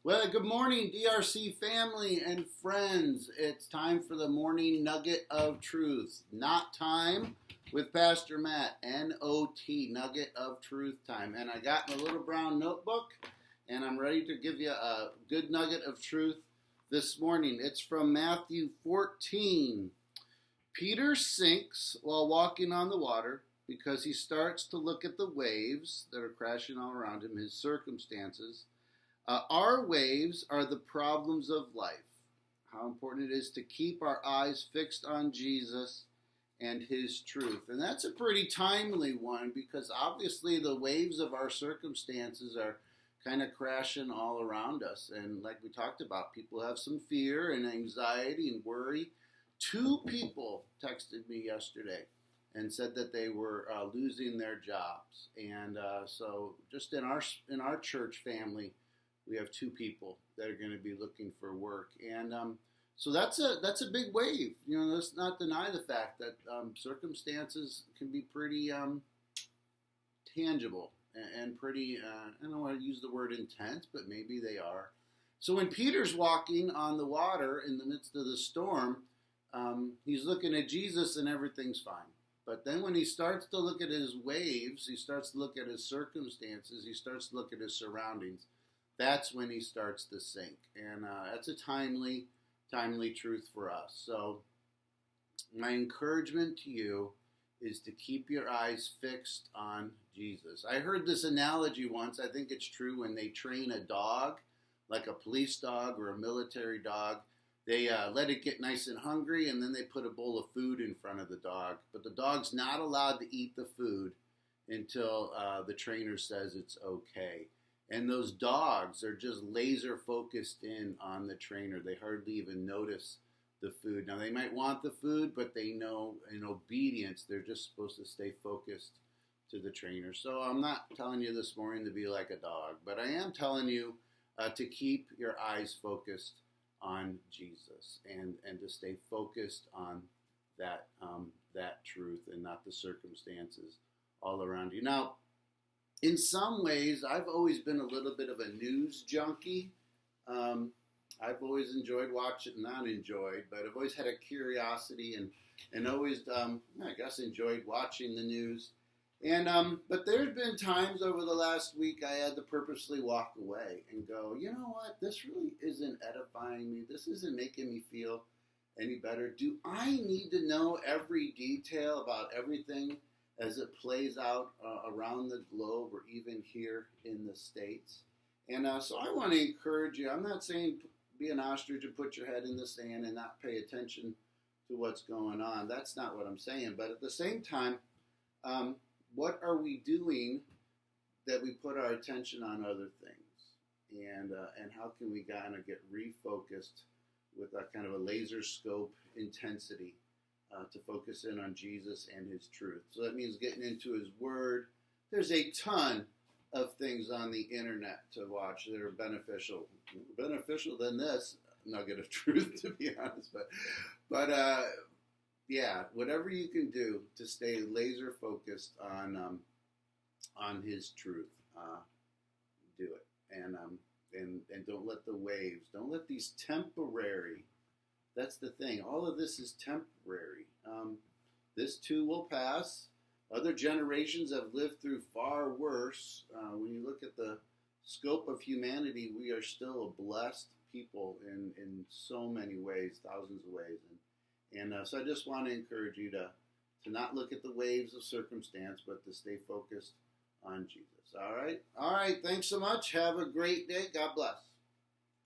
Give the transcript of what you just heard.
Well, good morning, DRC family and friends. It's time for the morning nugget of truth. Not time with Pastor Matt. N-O-T, nugget of truth time. And I got my little brown notebook, and I'm ready to give you a good nugget of truth this morning. It's from Matthew 14. Peter sinks while walking on the water because he starts to look at the waves that are crashing all around him, his circumstances. Our waves are the problems of life. How important it is to keep our eyes fixed on Jesus and his truth. And that's a pretty timely one because obviously the waves of our circumstances are kind of crashing all around us. And like we talked about, people have some fear and anxiety and worry. 2 people texted me yesterday and said that they were losing their jobs. And so just in our church family, we have 2 people that are going to be looking for work, and so that's a big wave. You know, let's not deny the fact that circumstances can be pretty tangible and pretty. I don't want to use the word intense, but maybe they are. So when Peter's walking on the water in the midst of the storm, he's looking at Jesus and everything's fine. But then when he starts to look at his waves, he starts to look at his circumstances, he starts to look at his surroundings. That's when he starts to sink. And that's a timely truth for us. So my encouragement to you is to keep your eyes fixed on Jesus. I heard this analogy once. I think it's true. When they train a dog, like a police dog or a military dog, they let it get nice and hungry, and then they put a bowl of food in front of the dog. But the dog's not allowed to eat the food until the trainer says it's okay. And those dogs are just laser focused in on the trainer. They hardly even notice the food. Now, they might want the food, but they know in obedience, they're just supposed to stay focused to the trainer. So I'm not telling you this morning to be like a dog, but I am telling you to keep your eyes focused on Jesus and to stay focused on that truth and not the circumstances all around you. Now, in some ways, I've always been a little bit of a news junkie. I've always enjoyed watching, not enjoyed, but I've always had a curiosity and always, I guess, enjoyed watching the news. And but there's been times over the last week I had to purposely walk away and go, you know what, this really isn't edifying me. This isn't making me feel any better. Do I need to know every detail about everything as it plays out around the globe or even here in the States? And so I want to encourage you. I'm not saying be an ostrich and put your head in the sand and not pay attention to what's going on. That's not what I'm saying. But at the same time, what are we doing that we put our attention on other things? And how can we kind of get refocused with a kind of a laser scope intensity to focus in on Jesus and his truth? So that means getting into his word. There's a ton of things on the internet to watch that are beneficial than this nugget of truth, to be honest. But yeah, whatever you can do to stay laser focused on his truth, do it. And don't let the waves, don't let these temporary. That's the thing. All of this is temporary. This too will pass. Other generations have lived through far worse. When you look at the scope of humanity, we are still a blessed people in so many ways, thousands of ways. And so I just want to encourage you to not look at the waves of circumstance, but to stay focused on Jesus. All right? All right. Thanks so much. Have a great day. God bless.